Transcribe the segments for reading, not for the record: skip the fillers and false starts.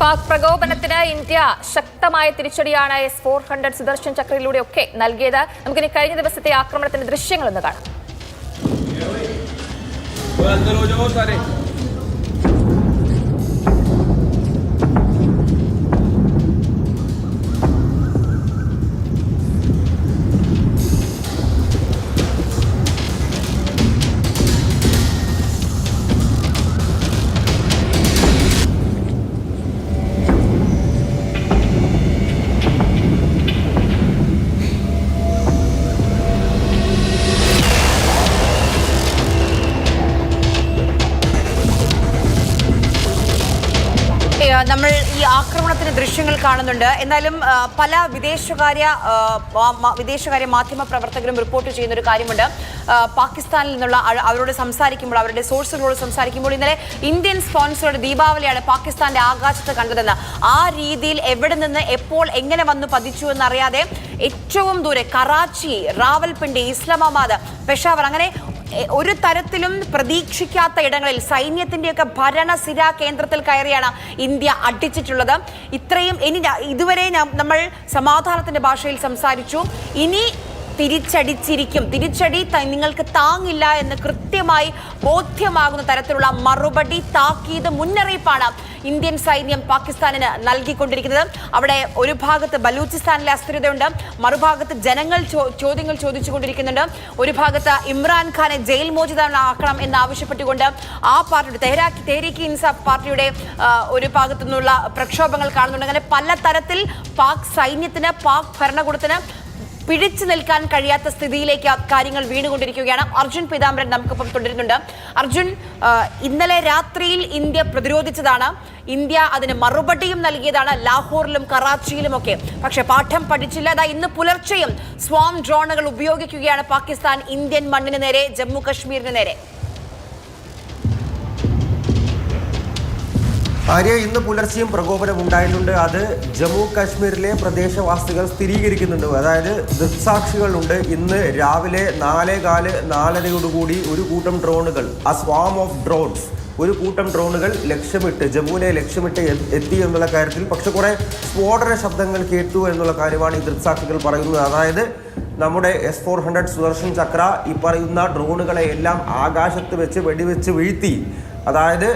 Pak പ്രകോപനത്തിന് India ശക്തമായ തിരിച്ചടിയാണ് S-400 Sudarshan ചക്രയിലൂടെയൊക്കെ നൽകിയത്. നമുക്കിനി കഴിഞ്ഞ ദിവസത്തെ ആക്രമണത്തിന്റെ ദൃശ്യങ്ങളൊന്ന് കാണാം. നമ്മൾ ഈ ആക്രമണത്തിന്റെ ദൃശ്യങ്ങൾ കാണുന്നുണ്ട്. എന്നാലും പല വിദേശകാര്യ മാധ്യമ പ്രവർത്തകരും റിപ്പോർട്ട് ചെയ്യുന്ന ഒരു കാര്യമുണ്ട്. പാകിസ്ഥാനിൽ നിന്നുള്ള അവരോട് സംസാരിക്കുമ്പോൾ, അവരുടെ സോഴ്സുകളോട് സംസാരിക്കുമ്പോൾ, ഇന്നലെ ഇന്ത്യൻ സ്പോൺസറുടെ ദീപാവലിയാണ് പാകിസ്ഥാന്റെ ആകാശത്ത് കണ്ടതെന്ന്. ആ രീതിയിൽ എവിടെ നിന്ന് എപ്പോൾ എങ്ങനെ വന്നു പതിച്ചു എന്നറിയാതെ ഏറ്റവും ദൂരെ കറാച്ചി, റാവൽപിണ്ടി, ഇസ്ലാമാബാദ്, പെഷാവർ, അങ്ങനെ ഒരു തരത്തിലും പ്രതീക്ഷിക്കാത്ത ഇടങ്ങളിൽ സൈന്യത്തിന്റെയൊക്കെ ഭരണസിരാ കേന്ദ്രത്തിൽ കയറിയാണ് ഇന്ത്യ അടിച്ചിട്ടുള്ളത്. ഇതുവരെ നമ്മൾ സമാധാനത്തിന്റെ ഭാഷയിൽ സംസാരിച്ചു. ഇനി തിരിച്ചടി നിങ്ങൾക്ക് താങ്ങില്ല എന്ന് കൃത്യമായി ബോധ്യമാകുന്ന തരത്തിലുള്ള മറുപടി, താക്കീത്, മുന്നറിയിപ്പാണ് ഇന്ത്യൻ സൈന്യം പാകിസ്ഥാനിന് നൽകിക്കൊണ്ടിരിക്കുന്നത്. അവിടെ ഒരു ഭാഗത്ത് ബലൂചിസ്ഥാനിലെ അസ്ഥിരതയുണ്ട്, മറുഭാഗത്ത് ജനങ്ങൾ ചോദ്യങ്ങൾ ചോദിച്ചുകൊണ്ടിരിക്കുന്നുണ്ട്. ഒരു ഭാഗത്ത് ഇമ്രാൻഖാനെ ജയിൽ മോചിതനാക്കണം എന്നാവശ്യപ്പെട്ടുകൊണ്ട് ആ പാർട്ടിയുടെ തെഹ്രീക്ക് ഇൻസാഫ് പാർട്ടിയുടെ ഒരു ഭാഗത്തു നിന്നുള്ള പ്രക്ഷോഭങ്ങൾ കാണുന്നുണ്ട്. അങ്ങനെ പലതരത്തിൽ പാക് സൈന്യത്തിന്, പാക് ഭരണകൂടത്തിന് പിടിച്ചു നിൽക്കാൻ കഴിയാത്ത സ്ഥിതിയിലേക്ക് കാര്യങ്ങൾ വീണുകൊണ്ടിരിക്കുകയാണ്. അർജുൻ പീതാംബരൻ നമുക്കിപ്പം തുടരുന്നുണ്ട്. അർജുൻ, ഇന്നലെ രാത്രിയിൽ ഇന്ത്യ പ്രതിരോധിച്ചതാണ്, ഇന്ത്യ അതിന് മറുപടിയും നൽകിയതാണ് ലാഹോറിലും കറാച്ചിയിലും ഒക്കെ. പക്ഷെ പാഠം പഠിച്ചില്ല. ഇന്ന് പുലർച്ചെയും സ്വാം ഡ്രോണുകൾ ഉപയോഗിക്കുകയാണ് പാകിസ്ഥാൻ ഇന്ത്യൻ മണ്ണിന് നേരെ, ജമ്മു കശ്മീരിന് നേരെ. ആര്യ, ഇന്ന് പുലർച്ചെയും പ്രകോപനം ഉണ്ടായിട്ടുണ്ട്. അത് ജമ്മു കാശ്മീരിലെ പ്രദേശവാസികൾ സ്ഥിരീകരിക്കുന്നുണ്ട്. അതായത് ദൃക്സാക്ഷികളുണ്ട്. ഇന്ന് രാവിലെ 4:15-4:30 ഒരു കൂട്ടം ഡ്രോണുകൾ, ആ സ്വാം ഓഫ് ഡ്രോൺസ്, ഒരു കൂട്ടം ഡ്രോണുകൾ ജമ്മുവിനെ ലക്ഷ്യമിട്ട് എത്തി എന്നുള്ള കാര്യത്തിൽ പക്ഷെ കുറേ സ്ഫോടന ശബ്ദങ്ങൾ കേട്ടു എന്നുള്ള കാര്യമാണ് ഈ ദൃക്സാക്ഷികൾ പറയുന്നത്. അതായത് നമ്മുടെ S-400 സുദർശൻ ചക്ര ഈ പറയുന്ന ഡ്രോണുകളെ എല്ലാം ആകാശത്ത് വെച്ച് വെടിവെച്ച് വീഴ്ത്തി. അതായത്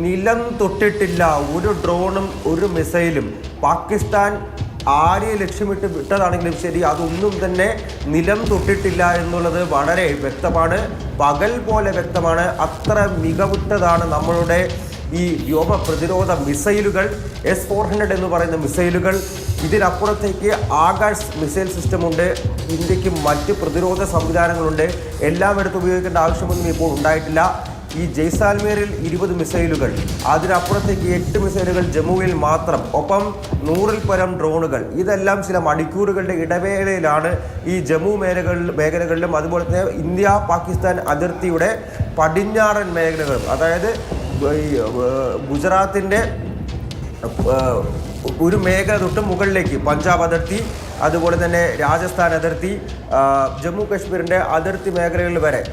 നിലം തൊട്ടിട്ടില്ല ഒരു ഡ്രോണും ഒരു മിസൈലും. പാകിസ്ഥാൻ ആരെ ലക്ഷ്യമിട്ട് വിട്ടതാണെങ്കിലും ശരി, അതൊന്നും തന്നെ നിലം തൊട്ടിട്ടില്ല എന്നുള്ളത് വളരെ വ്യക്തമാണ്, പകൽ പോലെ വ്യക്തമാണ്. അത്ര മികവുറ്റതാണ് നമ്മളുടെ ഈ വ്യോമ പ്രതിരോധ മിസൈലുകൾ, S-400 എന്ന് പറയുന്ന മിസൈലുകൾ. ഇതിനപ്പുറത്തേക്ക് ആകാശ് മിസൈൽ സിസ്റ്റമുണ്ട്. ഇന്ത്യക്ക് മറ്റ് പ്രതിരോധ സംവിധാനങ്ങളുണ്ട്. എല്ലായിടത്തും ഉപയോഗിക്കേണ്ട ആവശ്യമൊന്നും ഇപ്പോൾ ഉണ്ടായിട്ടില്ല. ഈ ജയ്സാൽമേറിൽ 20 മിസൈലുകൾ, അതിനപ്പുറത്തേക്ക് 8 മിസൈലുകൾ ജമ്മുവിൽ മാത്രം, ഒപ്പം 100-ൽ പരം ഡ്രോണുകൾ. ഇതെല്ലാം ചില മണിക്കൂറുകളുടെ ഇടവേളയിലാണ് ഈ ജമ്മു മേഖലകളിലും അതുപോലെ തന്നെ ഇന്ത്യ പാകിസ്ഥാൻ അതിർത്തിയുടെ പടിഞ്ഞാറൻ മേഖലകളും, അതായത് ഗുജറാത്തിൻ്റെ ഒരു മേഖല തൊട്ട് മുകളിലേക്ക് പഞ്ചാബ് അതിർത്തി, അതുപോലെ തന്നെ രാജസ്ഥാൻ അതിർത്തി, ജമ്മു കാശ്മീരിൻ്റെ അതിർത്തി മേഖലകളിൽ വരെ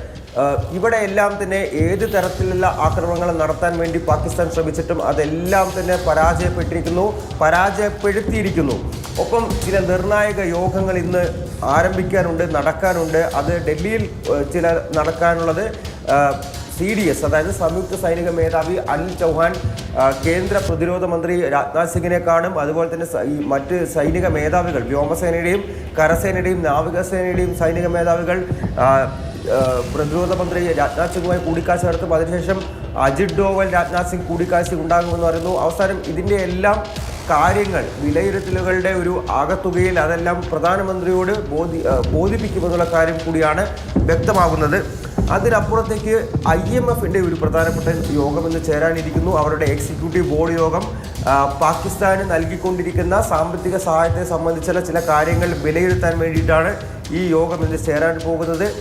ഇവിടെ എല്ലാം തന്നെ ഏത് തരത്തിലുള്ള ആക്രമണങ്ങൾ നടത്താൻ വേണ്ടി പാകിസ്ഥാൻ ശ്രമിച്ചിട്ടും അതെല്ലാം തന്നെ പരാജയപ്പെടുത്തിയിരിക്കുന്നു. ഒപ്പം ചില നിർണായക യോഗങ്ങൾ ഇന്ന് നടക്കാനുണ്ട്. അത് ഡൽഹിയിൽ ചില നടക്കാനുള്ളത് CDS, അതായത് സംയുക്ത സൈനിക മേധാവി അനിൽ ചൗഹാൻ കേന്ദ്ര പ്രതിരോധ മന്ത്രി രാജ്നാഥ് സിംഗിനെ കാണും. അതുപോലെ തന്നെ മറ്റ് സൈനിക മേധാവികൾ, വ്യോമസേനയുടെയും കരസേനയുടെയും നാവികസേനയുടെയും സൈനിക മേധാവികൾ പ്രതിരോധ മന്ത്രി രാജ്നാഥ് സിംഗുമായി കൂടിക്കാഴ്ച നടത്തും. അതിനുശേഷം അജിത് ഡോവൽ രാജ്നാഥ് സിംഗ് കൂടിക്കാഴ്ച ഉണ്ടാകുമെന്ന് പറയുന്നു. അവസാനം ഇതിൻ്റെ എല്ലാം കാര്യങ്ങൾ, വിലയിരുത്തലുകളുടെ ഒരു ആകത്തുകയിൽ അതെല്ലാം പ്രധാനമന്ത്രിയോട് ബോധിപ്പിക്കുമെന്നുള്ള കാര്യം കൂടിയാണ് വ്യക്തമാകുന്നത്. അതിനപ്പുറത്തേക്ക് IMFൻ്റെ ഒരു പ്രധാനപ്പെട്ട യോഗം ഇന്ന് ചേരാനിരിക്കുന്നു. അവരുടെ എക്സിക്യൂട്ടീവ് ബോർഡ് യോഗം പാകിസ്ഥാന് നൽകിക്കൊണ്ടിരിക്കുന്ന സാമ്പത്തിക സഹായത്തെ സംബന്ധിച്ചുള്ള ചില കാര്യങ്ങൾ വിലയിരുത്താൻ വേണ്ടിയിട്ടാണ് ഈ യോഗം ഇന്ന് ചേരാൻ പോകുന്നത്.